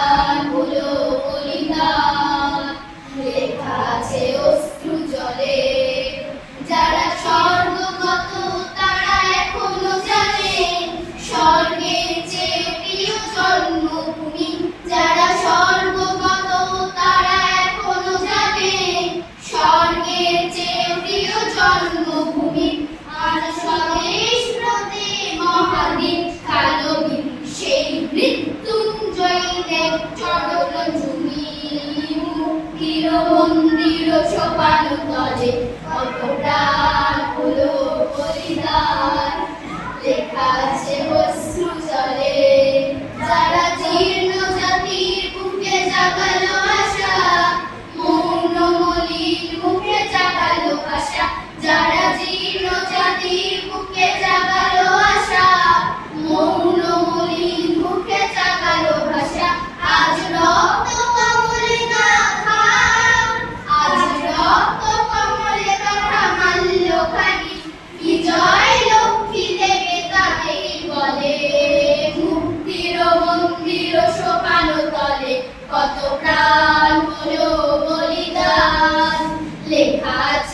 প্রাণ হলো বলিদান, লেখা আছে অশ্রু জলে। যারা স্বর্গগত তারা এখনো জানে স্বর্গের চেয়ে প্রিয় জন্মভূমি। যারা স্বর্গগত তারা এখনো জানে স্বর্গের চেয়ে প্রিয় জন্মভূমি। আজ স্বদেশ ব্রতে মহাদীপ কালো সেই মৃত্যুঞ্জয়ীদের চরণ জুমি। মুক্তির মন্দির সোপানো তলে কত প্রাণ হলো বলিদান, লেখা আছে অশ্রু জলে। যারা জীর্ণ জাতির বুকে জাগালো আশা, মৌন মলিন মুখে জাগালো আশা। যারা জীর্ণ জাতির বুকে জাগালো আশা, মৌন মলিন মুখে জাগালো ভাষা। আজ রক্ত কমলে গাথা, আজ রক্ত কমলে গাথা মাল্য খানি। বিজয় লক্ষ্মী দেবে তাদের বলে, মুক্তির মন্দির সোপানো তলে কত প্রাণ হলো বলিদান, লেখা আছে